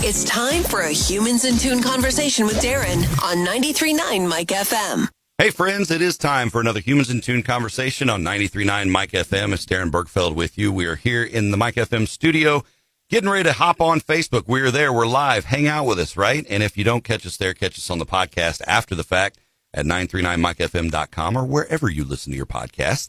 It's time for a Humans in Tune conversation with Darren on 93.9 Mike FM. Hey, friends, it is time for another Humans in Tune conversation on 93.9 Mike FM. It's Darren Bergfeld with you. We are here in the Mike FM studio, getting ready to hop on Facebook. We're there. We're live. Hang out with us, right? And if you don't catch us there, catch us on the podcast after the fact at 939mikefm.com or wherever you listen to your podcast.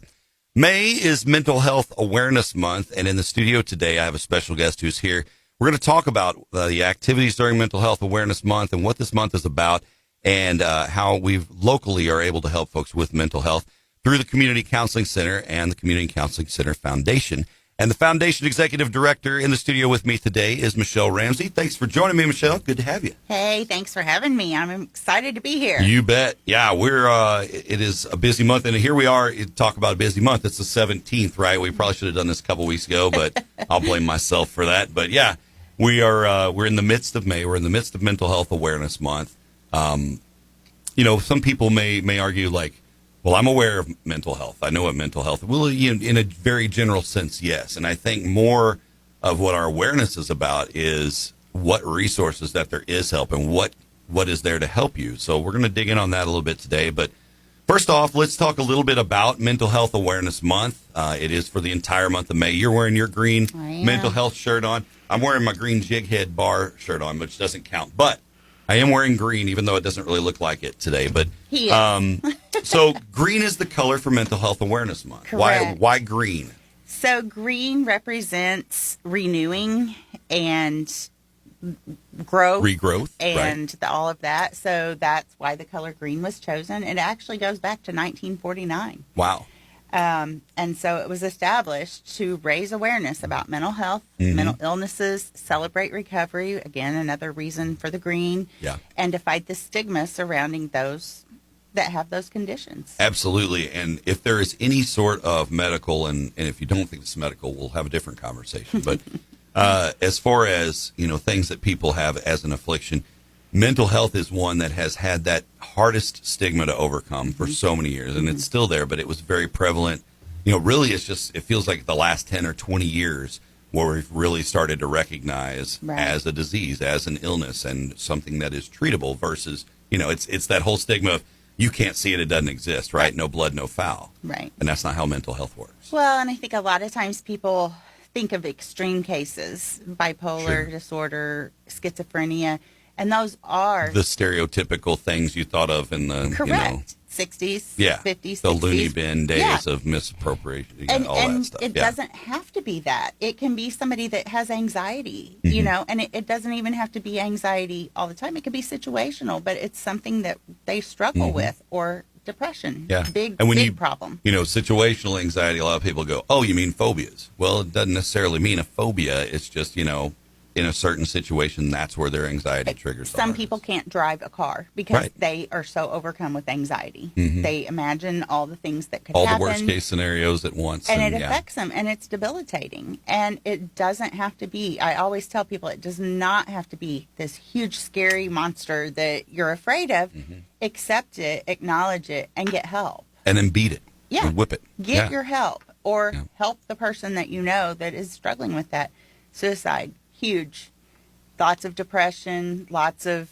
May is Mental Health Awareness Month, and in the studio today, I have a special guest who's here. We're going to talk about the activities during Mental Health Awareness Month and what this month is about, and how we locally are able to help folks with mental health through the Community Counseling Center and the Community Counseling Center Foundation. And the Foundation Executive Director in the studio with me today is Michelle Ramsey. Thanks for joining me, Michelle. Good to have you. Hey, thanks for having me. I'm excited to be here. You bet. Yeah, it is a busy month, and here we are to talk about a busy month. It's the 17th, right? We probably should have done this a couple weeks ago, but I'll blame myself for that. But yeah, we're in the midst of May. We're in the midst of Mental Health Awareness Month. Some people may argue like, well, I'm aware of mental health. I know what mental health, well, in a very general sense, yes. And I think more of what our awareness is about is what resources that there is help and what is there to help you. So we're going to dig in on that a little bit today. But first off, let's talk a little bit about Mental Health Awareness Month. It is for the entire month of May. You're wearing your green mental health shirt on. I'm wearing my green Jighead bar shirt on, which doesn't count. But I am wearing green, even though it doesn't really look like it today. But so green is the color for Mental Health Awareness Month. Correct. Why green? So green represents renewing and regrowth, and right. all of that. So that's why the color green was chosen. It actually goes back to 1949. Wow. And so it was established to raise awareness about mental health, mental illnesses, celebrate recovery, again, another reason for the green, and to fight the stigma surrounding those that have those conditions. Absolutely. And if there is any sort of medical, and if you don't think it's medical, we'll have a different conversation. But as far as, things that people have as an affliction, mental health is one that has had that hardest stigma to overcome for so many years, and it's still there, but it was very prevalent. Really, it feels like the last 10 or 20 years where we've really started to recognize as a disease, as an illness, and something that is treatable versus, it's that whole stigma of you can't see it, it doesn't exist, right? No blood, no foul. Right. And that's not how mental health works. Well, and I think a lot of times people think of extreme cases, bipolar disorder, schizophrenia, and those are the stereotypical things you thought of in the 60s, 50s, the 60s. Looney Bin days of misappropriation, all that stuff. It doesn't have to be that. It can be somebody that has anxiety, and it doesn't even have to be anxiety all the time. It could be situational, but it's something that they struggle with, or depression. Yeah. Big problem. Situational anxiety, a lot of people go, oh, you mean phobias? Well, it doesn't necessarily mean a phobia. It's just, in a certain situation, that's where their anxiety triggers. Some people can't drive a car because they are so overcome with anxiety. They imagine all the things that could happen. All the worst case scenarios at once. And it affects them, and it's debilitating. And it doesn't have to be, I always tell people, it does not have to be this huge, scary monster that you're afraid of. Accept it, acknowledge it, and get help. And then beat it. Yeah. And whip it. Get your help, or help the person that you know that is struggling with that. Suicide. Huge. Thoughts of depression, lots of,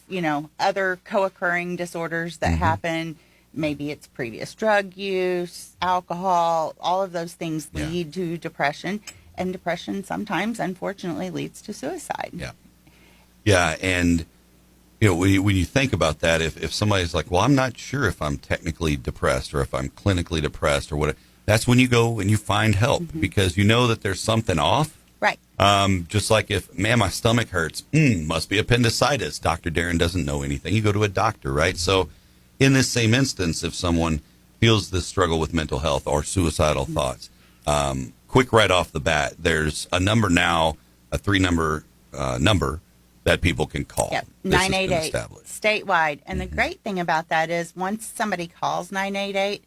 other co-occurring disorders that happen. Maybe it's previous drug use, alcohol, all of those things lead to depression. And depression sometimes, unfortunately, leads to suicide. Yeah. Yeah, and, when you think about that, if somebody's like, well, I'm not sure if I'm technically depressed or if I'm clinically depressed or whatever, that's when you go and you find help because you know that there's something off. Right. Just like if, man, my stomach hurts, must be appendicitis. Dr. Darren doesn't know anything. You go to a doctor, right? So in this same instance, if someone feels this struggle with mental health or suicidal thoughts, quick right off the bat, there's a number now, a 3-number number that people can call. Yep, 988, statewide. And the great thing about that is once somebody calls 988,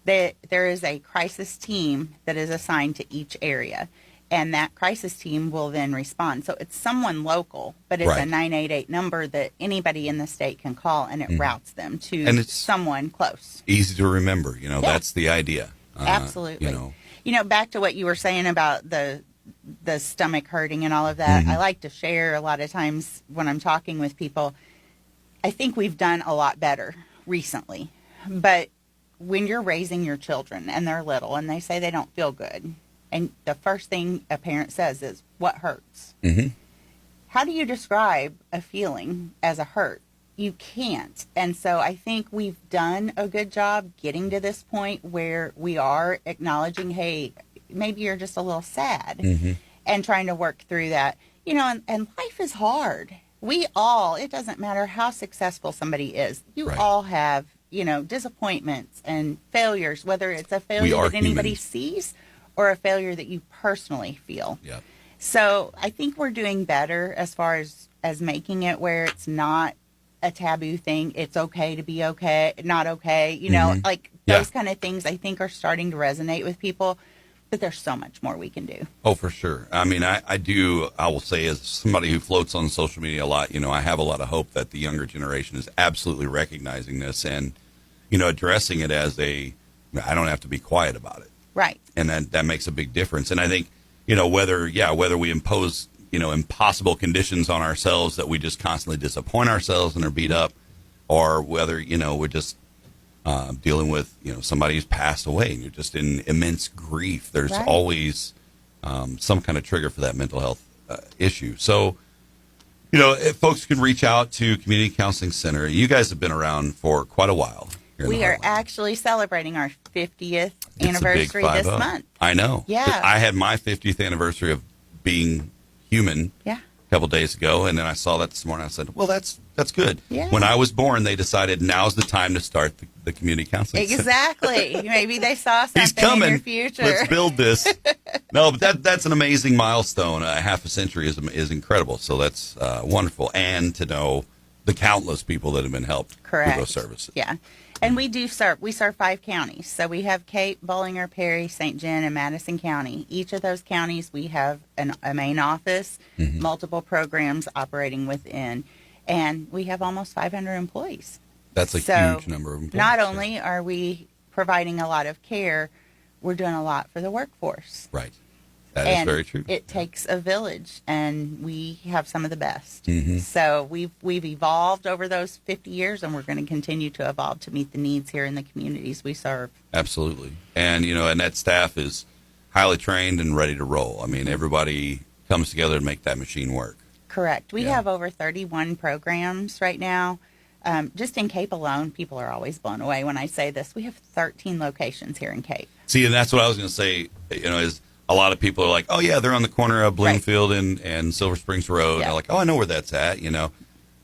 there is a crisis team that is assigned to each area. And that crisis team will then respond. So it's someone local, but it's a 988 number that anybody in the state can call, and it routes them to someone close. Easy to remember. That's the idea. Absolutely. Back to what you were saying about the the stomach hurting and all of that. I like to share a lot of times when I'm talking with people. I think we've done a lot better recently, but when you're raising your children and they're little and they say they don't feel good, and the first thing a parent says is, what hurts? How do you describe a feeling as a hurt? You can't. And so I think we've done a good job getting to this point where we are acknowledging, hey, maybe you're just a little sad, and trying to work through that. You know, and life is hard. We all, it doesn't matter how successful somebody is, you all have, you know, disappointments and failures, whether it's a failure that anybody sees or a failure that you personally feel. So I think we're doing better as far as making it where it's not a taboo thing. It's okay to be okay, not okay. You know, like those kind of things I think are starting to resonate with people, but there's so much more we can do. Oh, for sure. I mean, I will say, as somebody who floats on social media a lot, you know, I have a lot of hope that the younger generation is absolutely recognizing this and, you know, addressing it as I don't have to be quiet about it. Right. And that makes a big difference. And I think, you know, whether we impose, you know, impossible conditions on ourselves that we just constantly disappoint ourselves and are beat up, or whether, you know, we're just dealing with, you know, somebody who's passed away and you're just in immense grief. There's always some kind of trigger for that mental health issue. So, you know, if folks can reach out to Community Counseling Center. You guys have been around for quite a while. We are actually celebrating our 50th anniversary this month. I know. Yeah. I had my 50th anniversary of being human a couple days ago, and then I saw that this morning. I said, well, that's good. Yeah. When I was born, they decided now's the time to start the community counseling center. Exactly. Maybe they saw something He's coming. in your future. Let's build this. No, but that's an amazing milestone. Half a century is incredible. So that's wonderful. And to know the countless people that have been helped through those services. Yeah. And we serve 5 counties. So we have Cape, Bollinger, Perry, St. John, and Madison County. Each of those counties, we have a main office, multiple programs operating within, and we have almost 500 employees. That's a huge number of employees. Not only are we providing a lot of care, we're doing a lot for the workforce. Right. That is very true. It takes a village, and we have some of the best. So we've evolved over those 50 years, and we're going to continue to evolve to meet the needs here in the communities we serve. Absolutely. And, you know, and that staff is highly trained and ready to roll. I mean, everybody comes together to make that machine work. Correct. We have over 31 programs right now. Just in Cape alone, people are always blown away when I say this. We have 13 locations here in Cape. See, and that's what I was going to say, you know, is a lot of people are like, oh, yeah, they're on the corner of Bloomfield and Silver Springs Road. And they're like, oh, I know where that's at, you know.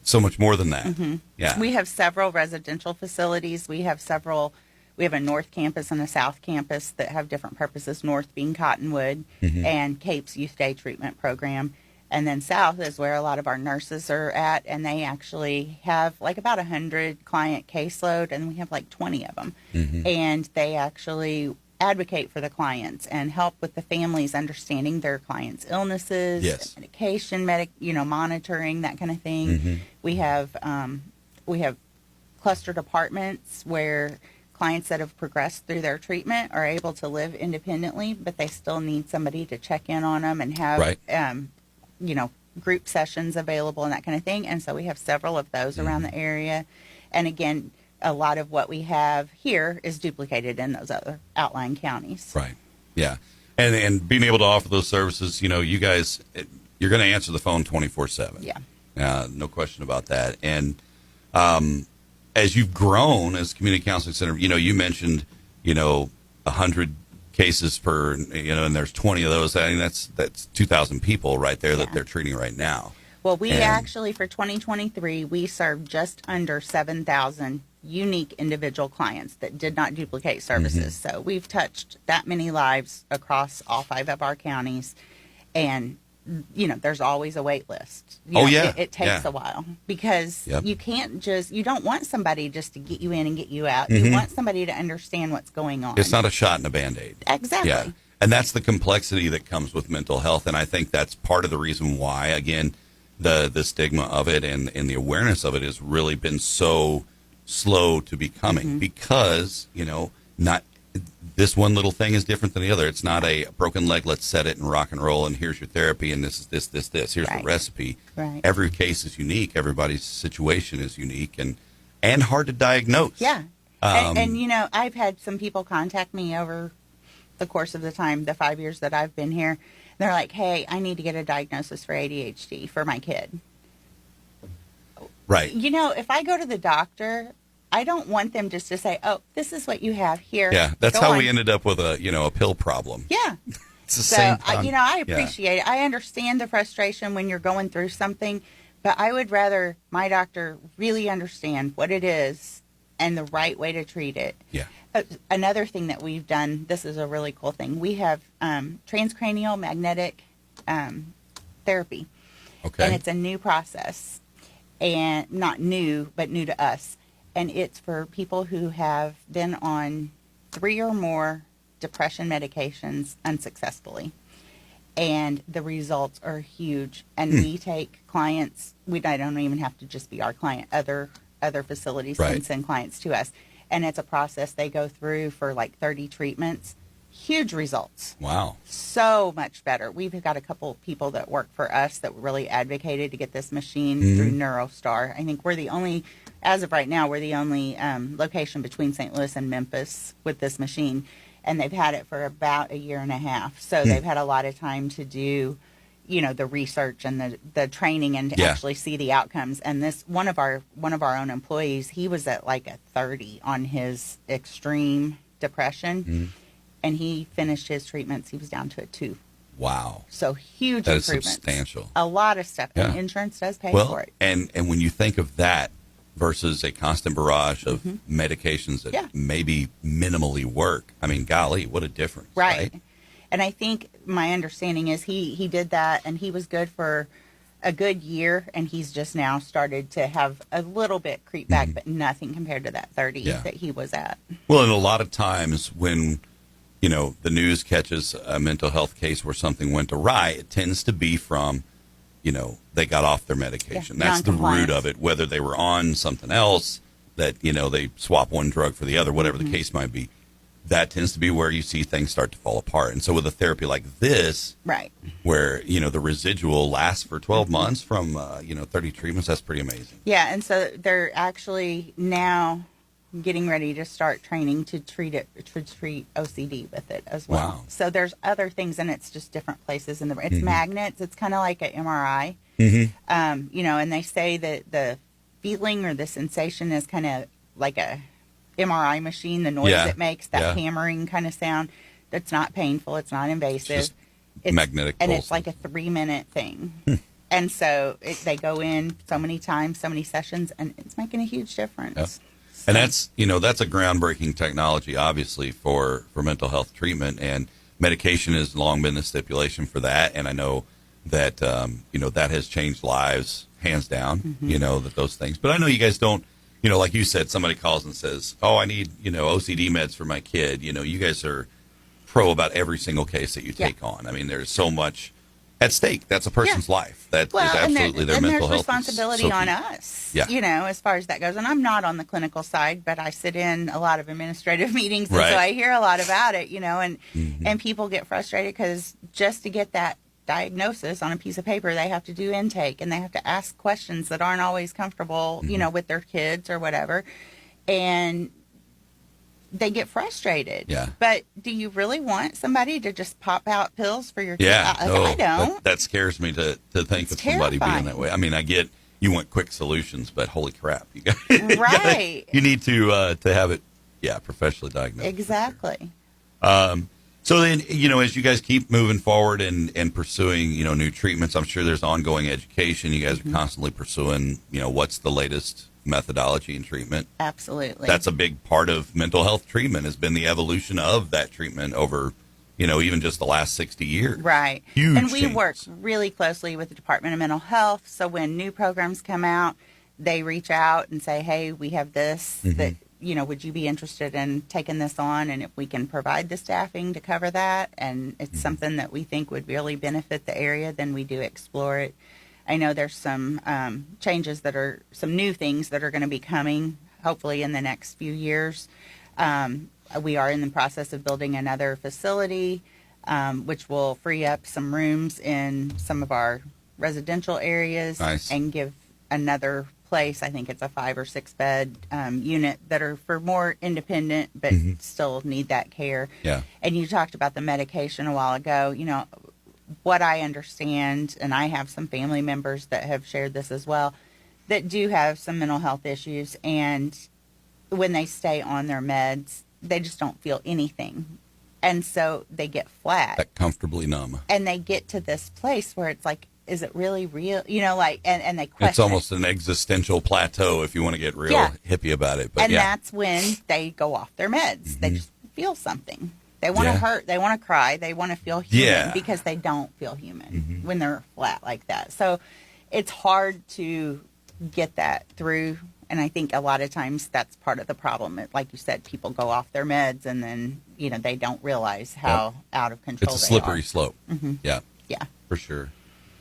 So much more than that. Yeah. We have several residential facilities. We have a North Campus and a South Campus that have different purposes, North being Cottonwood and Cape's Youth Day Treatment Program. And then South is where a lot of our nurses are at, and they actually have like about 100 client caseload, and we have like 20 of them. And they actually advocate for the clients and help with the families understanding their clients' illnesses, medication, monitoring, that kind of thing. We have clustered apartments where clients that have progressed through their treatment are able to live independently, but they still need somebody to check in on them and have group sessions available and that kind of thing. And so we have several of those around the area. And again, a lot of what we have here is duplicated in those other outlying counties. Right. Yeah. And being able to offer those services, you know, you guys, you're going to answer the phone 24/7. Yeah. No question about that. And as you've grown as Community Counseling Center, you know, you mentioned, 100 cases per, and there's 20 of those. I mean, that's 2,000 people right there that they're treating right now. Well, we actually, for 2023, we served just under 7,000 unique individual clients that did not duplicate services. So we've touched that many lives across all 5 of our counties. And, there's always a wait list. It takes a while because you can't you don't want somebody just to get you in and get you out. You want somebody to understand what's going on. It's not a shot in a Band-Aid. Exactly. Yeah. And that's the complexity that comes with mental health. And I think that's part of the reason why, again, the stigma of it and the awareness of it has really been so slow to be coming because, not this one little thing is different than the other. It's not a broken leg, let's set it and rock and roll, and here's your therapy, and this is this. Here's the recipe. Right. Every case is unique. Everybody's situation is unique and hard to diagnose. Yeah. And, you know, I've had some people contact me over the course of the 5 years that I've been here. They're like, hey, I need to get a diagnosis for ADHD for my kid. Right. You know, if I go to the doctor, I don't want them just to say, oh, this is what you have here. Yeah, that's how we ended up with a pill problem. Yeah. It's the same time. I appreciate it. I understand the frustration when you're going through something, but I would rather my doctor really understand what it is and the right way to treat it. Yeah. Another thing that we've done, this is a really cool thing. We have transcranial magnetic therapy. Okay. And it's a new process. And not new, but new to us. And it's for people who have been on 3 or more depression medications unsuccessfully. And the results are huge. And we take clients, I don't even have to just be our client, other facilities can send clients to us. And it's a process they go through for like 30 treatments. Huge results. Wow. So much better. We've got a couple of people that work for us that really advocated to get this machine through NeuroStar. I think we're the only, as of right now, we're the only location between St. Louis and Memphis with this machine. And they've had it for about a year and a half. So they've had a lot of time to do, you know, the research and the training and to actually see the outcomes. And this one of our own employees, he was at like a 30 on his extreme depression. And he finished his treatments. He was down to a 2. Wow. So huge that improvements. Is substantial. A lot of stuff. Yeah. And insurance does pay for it. And when you think of that versus a constant barrage of medications that maybe minimally work, I mean, golly, what a difference. Right. And I think my understanding is he did that and he was good for a good year, and he's just now started to have a little bit creep back, but nothing compared to that 30 that he was at. Well, and a lot of times when the news catches a mental health case where something went awry, it tends to be from, they got off their medication. That's the root of it, whether they were on something else that, they swap one drug for the other, whatever the case might be. That tends to be where you see things start to fall apart. And so with a therapy like this, where, the residual lasts for 12 months from, 30 treatments, that's pretty amazing. Yeah. And so they're actually now getting ready to start training to treat OCD with it as well. Wow. So there's other things, and it's just different places in the brain. It's magnets. It's kind of like an MRI. And they say that the feeling or the sensation is kind of like a MRI machine, the noise it makes, that hammering kind of sound. That's not painful. It's not invasive. It's magnetic and pulse. it's like a 3-minute thing. And so they go in so many times, so many sessions, and it's making a huge difference. Yep. And that's a groundbreaking technology, obviously, for mental health treatment. And medication has long been the stipulation for that. And I know that, that has changed lives, hands down, that those things. But I know you guys don't, like you said, somebody calls and says, oh, I need, OCD meds for my kid. You guys are pro about every single case that you take on. I mean, there's so much at stake. That's a person's life. That is absolutely their mental health. And there's responsibility on us, as far as that goes. And I'm not on the clinical side, but I sit in a lot of administrative meetings, and so I hear a lot about it, and people get frustrated because just to get that diagnosis on a piece of paper, they have to do intake, and they have to ask questions that aren't always comfortable, with their kids or whatever. And they get frustrated. Yeah. But do you really want somebody to just pop out pills for your kids? I don't. That scares me to think of somebody being that way. I mean, I get you want quick solutions, but holy crap, you you need to have it, professionally diagnosed. Exactly. So then, as you guys keep moving forward and pursuing, new treatments, I'm sure there's ongoing education. You guys are constantly pursuing, what's the latest methodology and treatment. Absolutely. That's a big part of mental health treatment, has been the evolution of that treatment over, even just the last 60 years. Right. Huge and we changes. work really closely with the Department of Mental Health. So when new programs come out, they reach out and say, hey, we have this that, would you be interested in taking this on? And if we can provide the staffing to cover that, and it's something that we think would really benefit the area, then we do explore it. I know there's some changes some new things that are going to be coming, hopefully in the next few years. We are in the process of building another facility, which will free up some rooms in some of our residential areas. Nice. And give another place. I think it's a 5 or 6 bed unit that are for more independent, but still need that care. Yeah. And you talked about the medication a while ago. You know, what I understand, and I have some family members that have shared this as well, that do have some mental health issues, and when they stay on their meds, they just don't feel anything. And so they get flat. That comfortably numb. And they get to this place where it's like, is it really real? You know, like, and they question. It's almost an existential plateau if you want to get real hippie about it. But and that's when they go off their meds. They just feel something. They want to hurt. They want to cry. They want to feel human because they don't feel human when they're flat like that. So it's hard to get that through. And I think a lot of times that's part of the problem. Like you said, people go off their meds and then, you know, they don't realize how out of control they are. It's a slippery slope. Yeah. Yeah. For sure.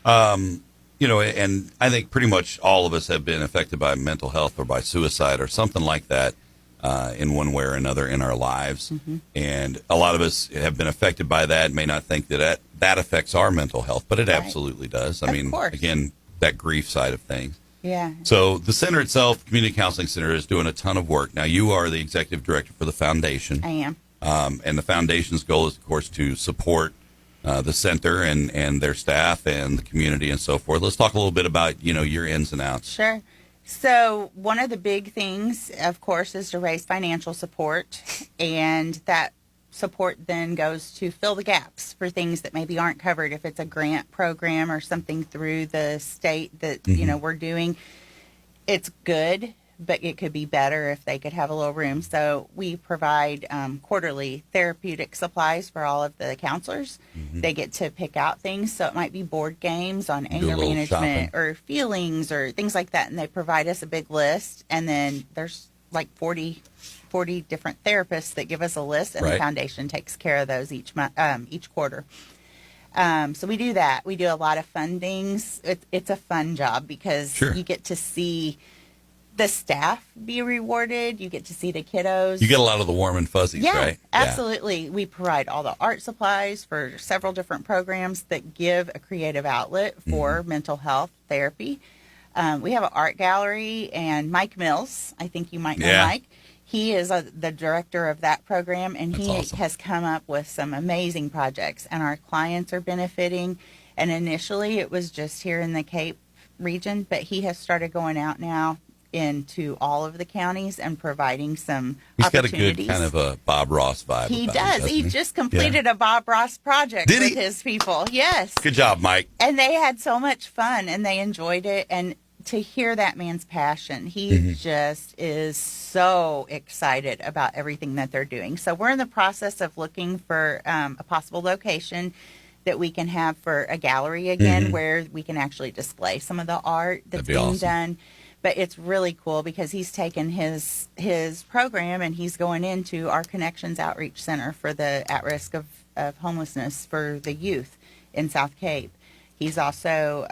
You know, and I think pretty much all of us have been affected by mental health or by suicide or something like that in one way or another in our lives. And a lot of us have been affected by that, may not think that that affects our mental health, but it absolutely does. I mean, again, that grief side of things. Yeah. So the center itself, Community Counseling Center, is doing a ton of work. Now, you are the executive director for the foundation. I am. And the foundation's goal is, of course, to support the center and their staff and the community and so forth. Let's talk a little bit about, you know, your ins and outs. Sure. So one of the big things, of course, is to raise financial support. And that support then goes to fill the gaps for things that maybe aren't covered. If it's a grant program or something through the state that, you know, we're doing, it's good, but it could be better if they could have a little room. So we provide quarterly therapeutic supplies for all of the counselors. They get to pick out things. So it might be board games on anger management or feelings or things like that. And they provide us a big list. And then there's like 40 different therapists that give us a list, and the foundation takes care of those each quarter. So we do that. We do a lot of fun things. It's a fun job because you get to see the staff be rewarded. You get to see the kiddos. You get a lot of the warm and fuzzies, right? Absolutely. We provide all the art supplies for several different programs that give a creative outlet for mental health therapy. We have an art gallery, and Mike Mills, I think you might know Mike. He is the director of that program, and he has come up with some amazing projects, and our clients are benefiting. And initially, it was just here in the Cape region, but he has started going out now into all of the counties and providing some opportunities. He's got a good kind of a Bob Ross vibe. He does. He just completed a Bob Ross project with his people. Yes. Good job, Mike. And they had so much fun, and they enjoyed it. And to hear that man's passion, he just is so excited about everything that they're doing. So we're in the process of looking for a possible location that we can have for a gallery again, where we can actually display some of the art that's being done. But it's really cool because he's taken his program and he's going into our Connections Outreach Center for the at risk of homelessness for the youth in South Cape. He's also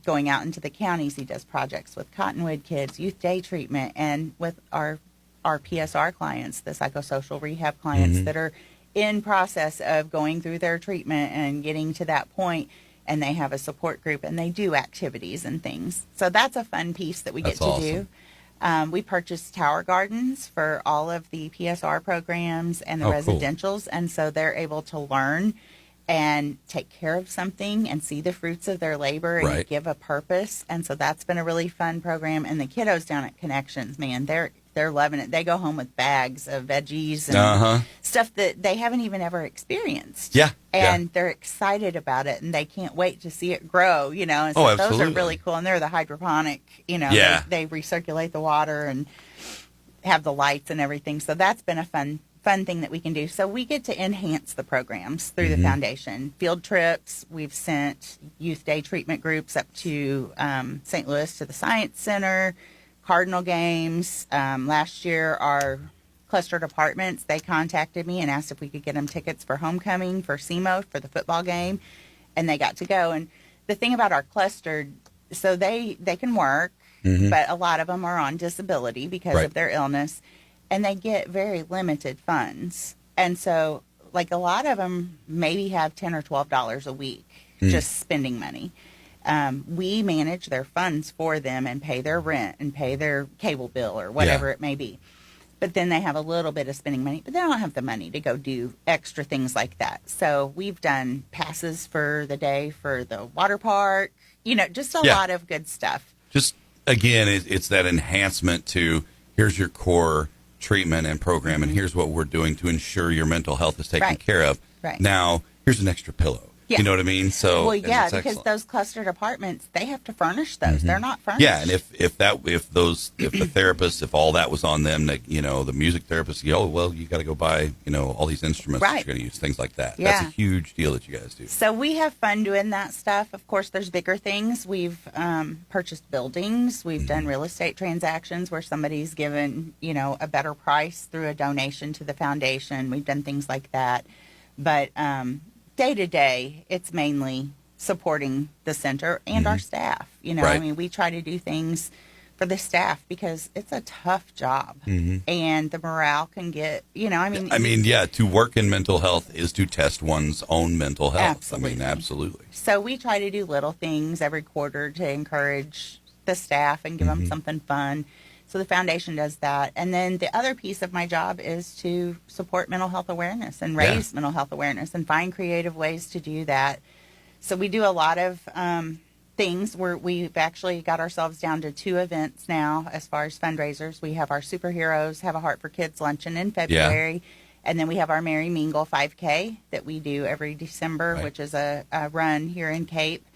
going out into the counties. He does projects with Cottonwood kids, youth day treatment, and with our PSR clients, the psychosocial rehab clients that are in process of going through their treatment and getting to that point. And they have a support group, and they do activities and things. So that's a fun piece that we get to do. We purchased tower gardens for all of the PSR programs and the residentials, and so they're able to learn and take care of something and see the fruits of their labor and give a purpose. And so that's been a really fun program. And the kiddos down at Connections, man, they're loving it. They go home with bags of veggies and stuff that they haven't even ever experienced. And they're excited about it, and they can't wait to see it grow, you know. And so those are really cool. And they're the hydroponic, you know, they recirculate the water and have the lights and everything. So that's been a fun thing that we can do. So we get to enhance the programs through the foundation. Field trips, we've sent youth day treatment groups up to St. Louis to the Science Center, Cardinal games. Last year, our clustered apartments, they contacted me and asked if we could get them tickets for homecoming for SEMO for the football game, and they got to go. And the thing about our clustered, so they can work, but a lot of them are on disability because of their illness. and they get very limited funds. And so, like, a lot of them maybe have $10 or $12 a week just spending money. We manage their funds for them and pay their rent and pay their cable bill or whatever it may be. But then they have a little bit of spending money, but they don't have the money to go do extra things like that. So we've done passes for the day for the water park, just a lot of good stuff. Just, again, it's that enhancement to here's your core treatment and program, and here's what we're doing to ensure your mental health is taken care of. Right. Now, here's an extra pillow. Yeah. You know what I mean? So, well, yeah, because those clustered apartments, they have to furnish those. They're not furnished. Yeah, and if the therapist, if all that was on them, that the music therapist, you got to go buy all these instruments that you're going to use, things like that. Yeah. That's a huge deal that you guys do. So we have fun doing that stuff. Of course, there's bigger things. We've purchased buildings. We've done real estate transactions where somebody's given a better price through a donation to the foundation. We've done things like that, but day to day, it's mainly supporting the center and our staff. I mean, we try to do things for the staff because it's a tough job, and the morale can get, to work in mental health is to test one's own mental health. Absolutely. Absolutely. So we try to do little things every quarter to encourage the staff and give them something fun. So the foundation does that. And then the other piece of my job is to support mental health awareness and raise mental health awareness and find creative ways to do that. So we do a lot of things where we've actually got ourselves down to 2 events now as far as fundraisers. We have our Superheroes Have a Heart for Kids luncheon in February. And then we have our Merry Mingle 5K that we do every December, which is a run here in Cape.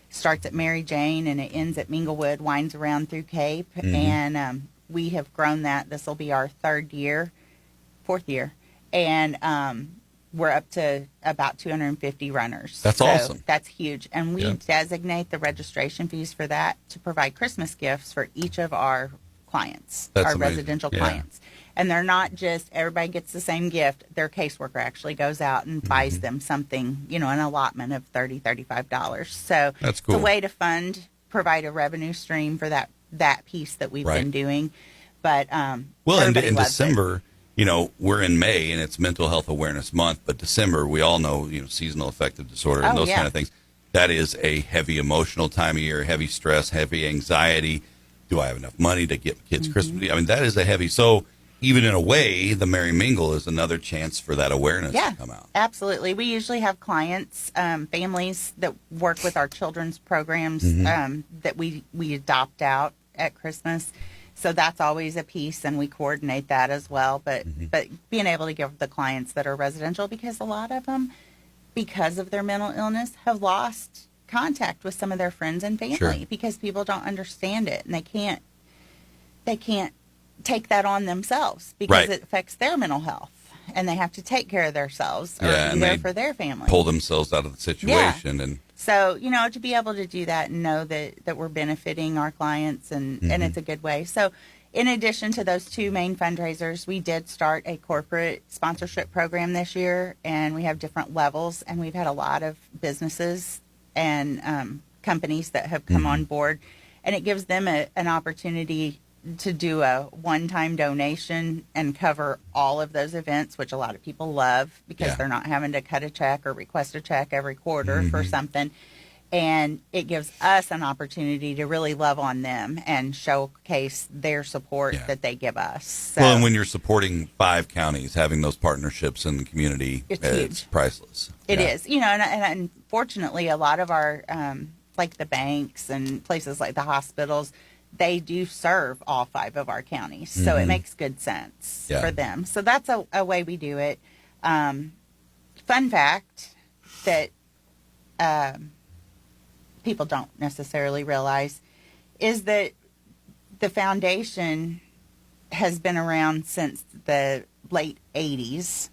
Starts at Mary Jane and it ends at Minglewood, winds around through Cape. And we have grown that. This will be our 4th year. And we're up to about 250 runners. That's awesome. That's huge. And we designate the registration fees for that to provide Christmas gifts for each of our clients, our amazing. Residential clients. And they're not just everybody gets the same gift. Their caseworker actually goes out and buys them something, an allotment of $30, $35. So that's cool. It's a way to provide a revenue stream for that piece that we've been doing. But in December, we're in May and it's Mental Health Awareness Month, but December, we all know, seasonal affective disorder and those kind of things. That is a heavy emotional time of year, heavy stress, heavy anxiety. Do I have enough money to get kids Christmas? I mean, that is a heavy. So even in a way, the Merry Mingle is another chance for that awareness to come out. Absolutely. We usually have clients, families that work with our children's programs that we adopt out at Christmas. So that's always a piece, and we coordinate that as well. But being able to give the clients that are residential, because a lot of them, because of their mental illness, have lost contact with some of their friends and family because people don't understand it, and they can't take that on themselves because it affects their mental health, and they have to take care of themselves or be there for their family. Pull themselves out of the situation. And so, to be able to do that and know that we're benefiting our clients and it's a good way. So in addition to those 2 main fundraisers, we did start a corporate sponsorship program this year, and we have different levels, and we've had a lot of businesses and companies that have come on board, and it gives them an opportunity to do a one-time donation and cover all of those events, which a lot of people love because they're not having to cut a check or request a check every quarter for something. And it gives us an opportunity to really love on them and showcase their support that they give us. So, and when you're supporting 5 counties, having those partnerships in the community, it's priceless. It is. And unfortunately, a lot of our, like the banks and places like the hospitals, they do serve all 5 of our counties. So it makes good sense for them. So that's a way we do it. Fun fact that people don't necessarily realize is that the foundation has been around since the late 80s.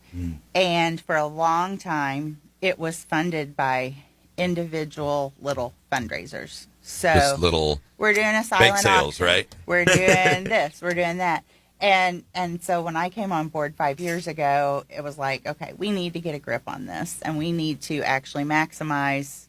And for a long time, it was funded by individual little fundraisers. So just little we're doing a silent bake sales, auction. right? We're doing this, we're doing that. And so when I came on board 5 years ago, it was like, okay, we need to get a grip on this, and we need to actually maximize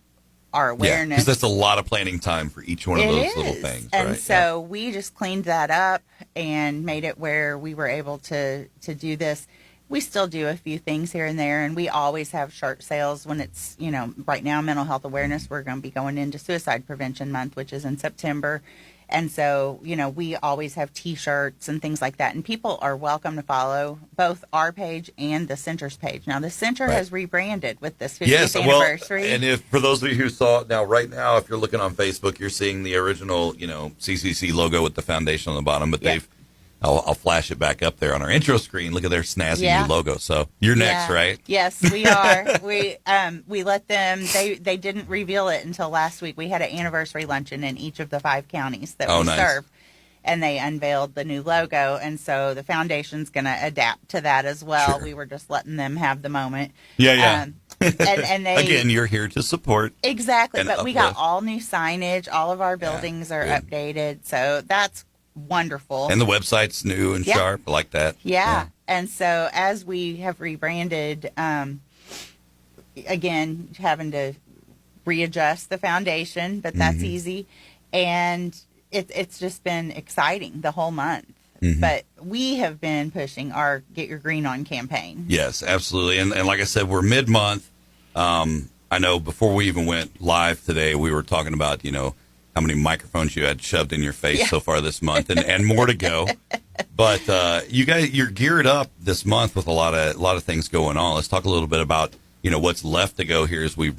our awareness. Because that's a lot of planning time for each one of those little things. And right? so we just cleaned that up and made it where we were able to do this. We still do a few things here and there, and we always have shirt sales when it's, right now, mental health awareness. We're going to be going into Suicide Prevention Month, which is in September. And so, we always have T-shirts and things like that. And people are welcome to follow both our page and the Center's page. Now, the Center has rebranded with this 50th anniversary. And if for those of you who saw it now, right now, if you're looking on Facebook, you're seeing the original, CCC logo with the foundation on the bottom. But I'll flash it back up there on our intro screen. Look at their snazzy new logo. So you're next, right? Yes, we are. We let them. They didn't reveal it until last week. We had an anniversary luncheon in each of the 5 counties that we serve, and they unveiled the new logo. And so the foundation's going to adapt to that as well. Sure. We were just letting them have the moment. Yeah. And they again, you're here to support. Exactly, but we got all new signage. All of our buildings are updated, so that's wonderful. And the website's new and sharp. I like that. Yeah. And so as we have rebranded, again, having to readjust the foundation, but that's easy. And it's just been exciting the whole month. But we have been pushing our Get Your Green On campaign. Yes, absolutely. And like I said, we're mid-month. I know before we even went live today, we were talking about, how many microphones you had shoved in your face so far this month, and more to go. But you guys, you're geared up this month with a lot of things going on. Let's talk a little bit about what's left to go here as we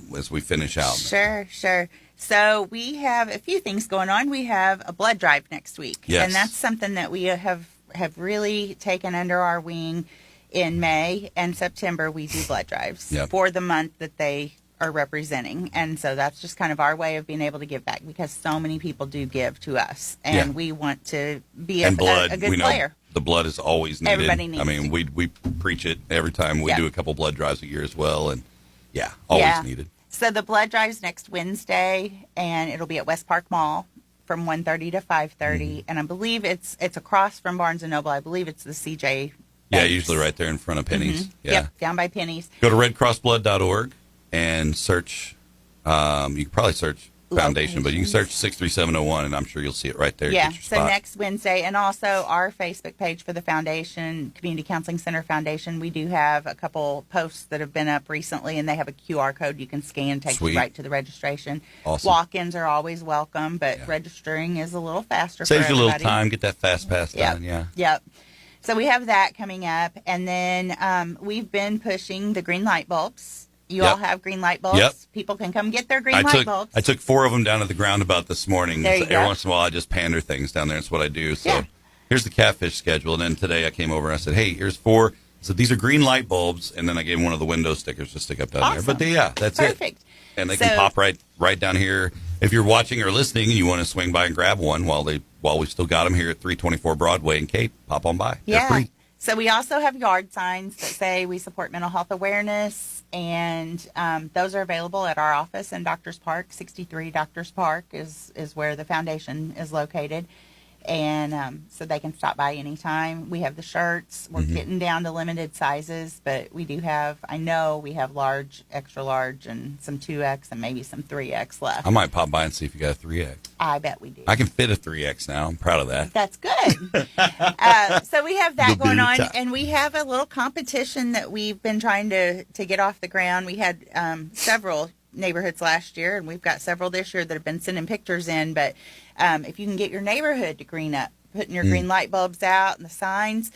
finish out. Sure. So we have a few things going on. We have a blood drive next week, and that's something that we have really taken under our wing. In May and September, we do blood drives for the month that they are representing. And so that's just kind of our way of being able to give back, because so many people do give to us, and we want to be a good player. The blood is always needed. Everybody needs it. We preach it every time we do a couple blood drives a year as well, and always needed. So the blood drive's next Wednesday, and it'll be at West Park Mall from 1:30 to 5:30, and I believe it's across from Barnes & Noble. I believe it's the CJ. Yeah, usually right there in front of Penny's. Yep, down by Penny's. Go to redcrossblood.org and search. You can probably search foundation, but you can search 63701, and I'm sure you'll see it right there. Yeah, so next Wednesday, and also our Facebook page for the foundation, Community Counseling Center Foundation, we do have a couple posts that have been up recently, and they have a QR code you can scan, takes you right to the registration. Awesome. Walk-ins are always welcome, but registering is a little faster Saves for you a everybody. little time, get that fast pass done, Yep. So we have that coming up, and then we've been pushing the green light bulbs. You all have green light bulbs. Yep. People can come get their green light bulbs. I took 4 of them down at the Groundabout this morning. There you Every go. once in a while, I just pander things down there. That's what I do. So here's the catfish schedule. And then today I came over and I said, hey, here's 4. So these are green light bulbs. And then I gave them one of the window stickers to stick up down there. But that's Perfect. it. And they can pop right down here. If you're watching or listening and you want to swing by and grab one while we still got them here at 324 Broadway in Cape, pop on by. They're free. So we also have yard signs that say we support mental health awareness, and those are available at our office in Doctors Park. 63 Doctors Park is where the foundation is located, and so they can stop by anytime. We have the shirts. We're getting down to limited sizes, but we do have, I know we have large, extra large, and some 2X and maybe some 3X left. I might pop by and see if you got a 3X. I bet we do. I can fit a 3X now. I'm proud of that. That's good. So we have that going on, and we have a little competition that we've been trying to get off the ground. We had several neighborhoods last year, and we've got several this year that have been sending pictures in. But if you can get your neighborhood to green up, putting your green light bulbs out and the signs,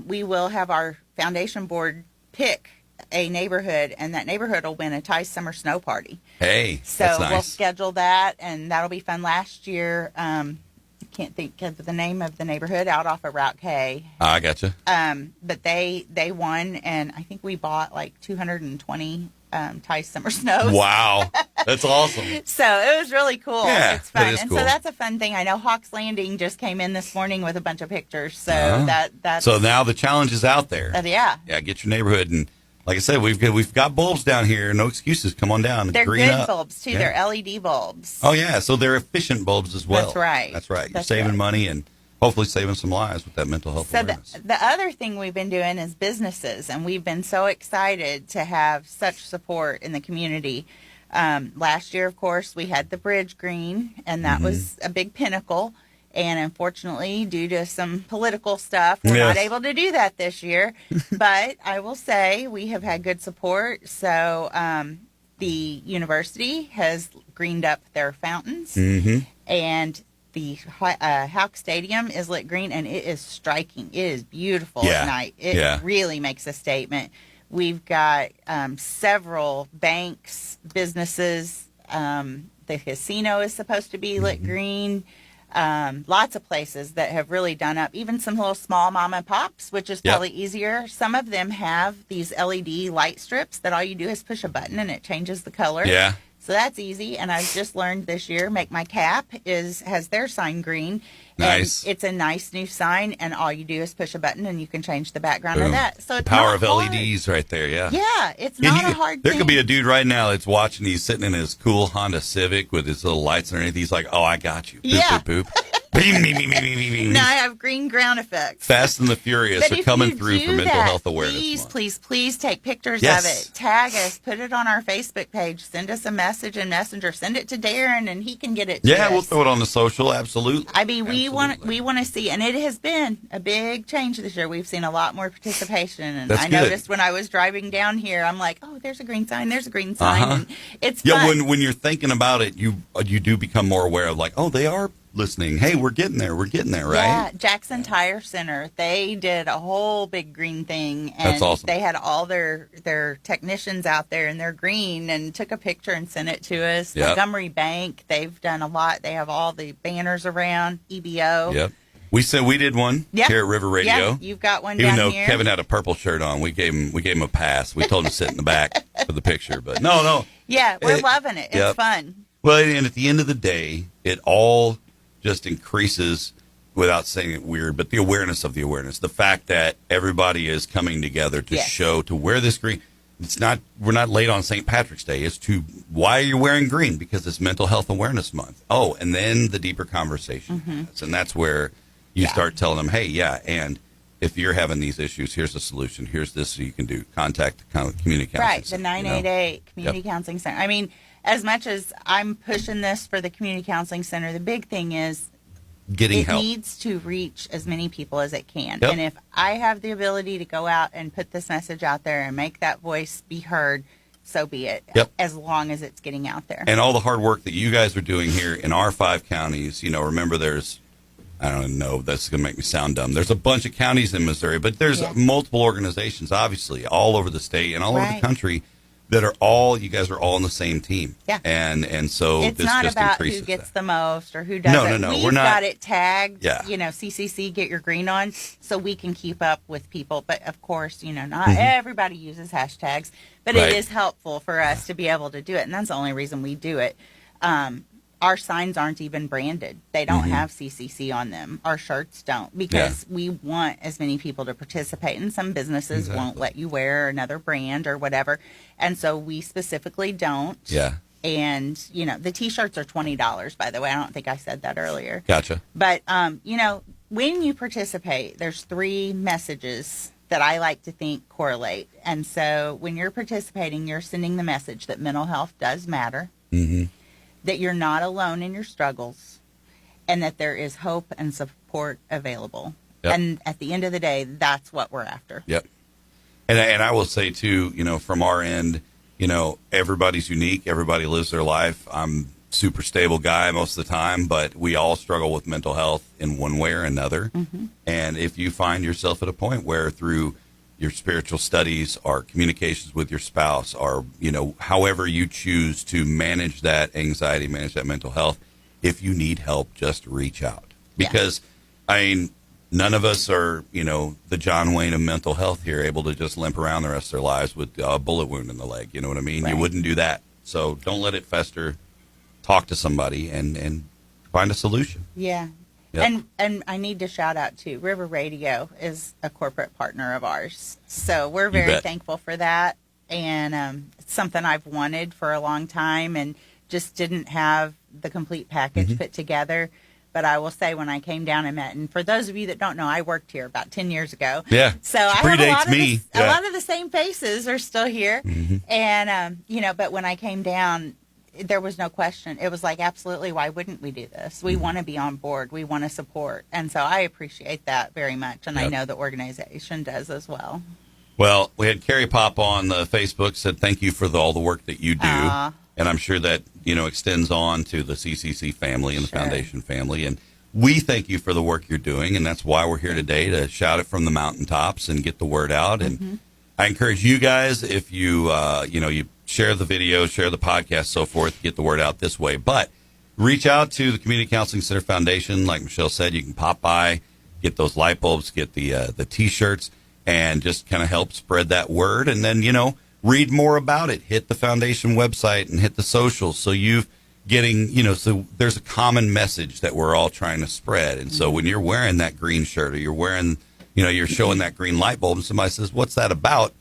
we will have our foundation board pick a neighborhood, and that neighborhood will win a Ty's Summer Snow Party. Hey, so that's nice. We'll schedule that, and that'll be fun. Last year, I can't think of the name of the neighborhood, out off of Route K. I gotcha. But they won, and I think we bought like 220 Ty's Summer Snows. Wow, that's awesome. So it was really cool. Yeah, it's fun, is and cool. so that's a fun thing. I know Hawks Landing just came in this morning with a bunch of pictures, so that's so now the challenge is out there. Yeah, get your neighborhood, and like I said, we've got bulbs down here. No excuses. Come on down. They're green good up. bulbs too. Yeah. They're LED bulbs. Oh yeah, so they're efficient bulbs as well. That's right. That's right. You're That's saving right. money and hopefully saving some lives with that mental health So awareness. the other thing we've been doing is businesses, and we've been so excited to have such support in the community. Last year, of course, we had the bridge green, and that was a big pinnacle. And unfortunately, due to some political stuff, we're not able to do that this year. But I will say we have had good support. So the university has greened up their fountains, and the Houck Stadium is lit green, and it is striking. It is beautiful at night. It really makes a statement. We've got several banks, businesses. The casino is supposed to be lit green. Lots of places that have really done up, even some little small mom and pops, which is probably easier. Some of them have these LED light strips that all you do is push a button and it changes the color. Yeah. So that's easy. And I've just learned this year, Make My Cap has their sign green. Nice. And it's a nice new sign, and all you do is push a button and you can change the background Boom. of that. So it's the power not of hard. LEDs right there, Yeah, it's not a hard There thing. could be a dude right now that's watching. He's sitting in his cool Honda Civic with his little lights underneath. He's like, "Oh, I got you." Boop, Yeah. boop, boop. Bing, bing, bing, bing, bing, bing. Now I have green ground effects. Fast and the Furious But are if coming you through do for Mental that, Health Awareness Please, Month. please take pictures Yes. of it. Tag us. Put it on our Facebook page. Send us a message in Messenger. Send it to Darren, and he can get it to Yeah, us. we'll throw it on the social. Absolutely. I mean, we Absolutely. want to see, and it has been a big change this year. We've seen a lot more participation, and That's I good. noticed when I was driving down here, I'm like, oh, there's a green sign. There's a green sign. Uh-huh. And it's Yeah, fun. when you're thinking about it, you do become more aware of like, oh, they are listening. Hey, we're getting there, right? Yeah, Jackson Tire Center. They did a whole big green thing, and That's awesome. they had all their technicians out there in their green and took a picture and sent it to us. Yep. Montgomery Bank, they've done a lot. They have all the banners around. EBO. Yep. We said we did one here at River Radio. Yeah, you've got one Even down though here. Kevin had a purple shirt on, we gave him a pass. We told him to sit in the back for the picture, but no. Yeah, we're loving it. Yep. It's fun. Well, and at the end of the day, it all just increases, without saying it weird, but the awareness of the awareness. The fact that everybody is coming together to show, to wear this green. We're not late on St. Patrick's Day. It's to, why are you wearing green? Because it's Mental Health Awareness Month. Oh, and then the deeper conversation. And that's where you start telling them, hey, and if you're having these issues, here's the solution. Here's this so you can do. Contact the community counseling Right, the center, 988 Community Counseling Center. I mean, as much as I'm pushing this for the Community Counseling Center, the big thing is Getting it help. needs to reach as many people as it can. Yep. And if I have the ability to go out and put this message out there and make that voice be heard, so be it. Yep. As long as it's getting out there. And all the hard work that you guys are doing here in our 5 counties, remember there's, I don't know, that's going to make me sound dumb. There's a bunch of counties in Missouri, but there's multiple organizations, obviously, all over the state and all over the country that are you guys are all on the same team. Yeah. And so it's this not just about increases who gets that. the most or who doesn't. No. We've We're not, got it tagged, Yeah. CCC, get your green on, so we can keep up with people. But of course, not everybody uses hashtags, but Right. it is helpful for us to be able to do it. And that's the only reason we do it. Our signs aren't even branded. They don't have CCC on them. Our shirts don't, because we want as many people to participate. And some businesses won't let you wear another brand or whatever. And so we specifically don't. Yeah. And, the T-shirts are $20, by the way. I don't think I said that earlier. Gotcha. But, when you participate, there's 3 messages that I like to think correlate. And so when you're participating, you're sending the message that mental health does matter, that you're not alone in your struggles, and that there is hope and support available. Yep. And at the end of the day, that's what we're after. Yep. And I will say, too, from our end, everybody's unique. Everybody lives their life. I'm a super stable guy most of the time, but we all struggle with mental health in one way or another. And if you find yourself at a point where through your spiritual studies or communications with your spouse or, however you choose to manage that anxiety, manage that mental health, if you need help, just reach out. Because, none of us are, the John Wayne of mental health here, able to just limp around the rest of their lives with a bullet wound in the leg. You know what I mean? Right. You wouldn't do that. So don't let it fester. Talk to somebody and find a solution. Yeah. Yep. And I need to shout out too, River Radio is a corporate partner of ours. So we're very bet. thankful for that. And it's something I've wanted for a long time and just didn't have the complete package put together. but I will say when I came down and met, and for those of you that don't know, I worked here about 10 years ago. Yeah. So I have Predates a lot of the same faces are still here. Mm-hmm. And, but when I came down, there was no question. It was like, absolutely, why wouldn't we do this? We want to be on board. We want to support. And so I appreciate that very much. And I know the organization does as well. Well, we had Carrie pop on the Facebook, said thank you for all the work that you do. And I'm sure that, extends on to the CCC family and the foundation family. And we thank you for the work you're doing. And that's why we're here today, to shout it from the mountaintops and get the word out. And I encourage you guys, if you, you share the video, share the podcast, so forth, get the word out this way. But reach out to the Community Counseling Center Foundation. Like Michelle said, you can pop by, get those light bulbs, get the T-shirts, and just kind of help spread that word. And then, read more about it. Hit the foundation website and hit the socials. So you've getting, so there's a common message that we're all trying to spread. And so when you're wearing that green shirt, or you're wearing, you're showing that green light bulb, and somebody says, what's that about?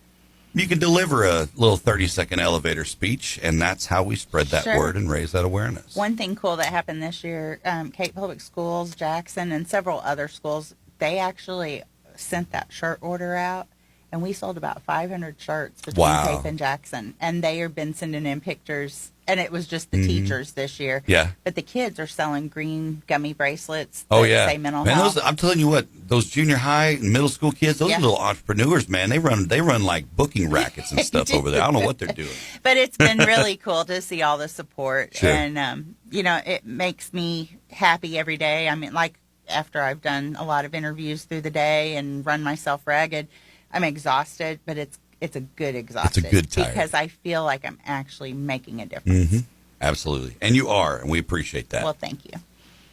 You can deliver a little 30-second elevator speech, and that's how we spread that word and raise that awareness. One thing cool that happened this year, Cape Public Schools, Jackson, and several other schools, they actually sent that shirt order out, and we sold about 500 shirts between Cape and Jackson. And they have been sending in pictures, and it was just the teachers this year. Yeah. But the kids are selling green gummy bracelets that say mental health. I'm telling you what, those junior high and middle school kids, those little entrepreneurs, man, they run like booking rackets and stuff over there. I don't know what they're doing. But it's been really cool to see all the support. Sure. And, it makes me happy every day. I mean, like after I've done a lot of interviews through the day and run myself ragged, I'm exhausted, but it's a good exhaustion. It's a good tired. Because I feel like I'm actually making a difference. Absolutely. And you are, and we appreciate that. Well, thank you.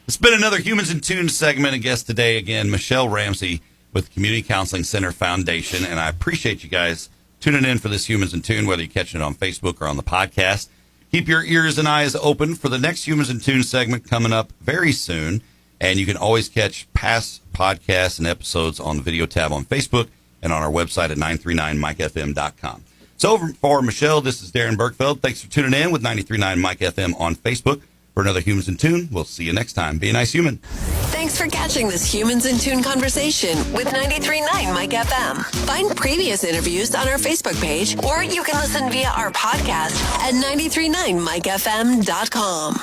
It's been another Humans in Tune segment. A guest today, again, Michelle Ramsey with Community Counseling Center Foundation. And I appreciate you guys tuning in for this Humans in Tune, whether you're catching it on Facebook or on the podcast. Keep your ears and eyes open for the next Humans in Tune segment coming up very soon. And you can always catch past podcasts and episodes on the video tab on Facebook and on our website at 939mikefm.com. So for Michelle, this is Darren Berkfeld. Thanks for tuning in with 93.9 Mike FM on Facebook for another Humans in Tune. We'll see you next time. Be a nice human. Thanks for catching this Humans in Tune conversation with 93.9 Mike FM. Find previous interviews on our Facebook page, or you can listen via our podcast at 939mikefm.com.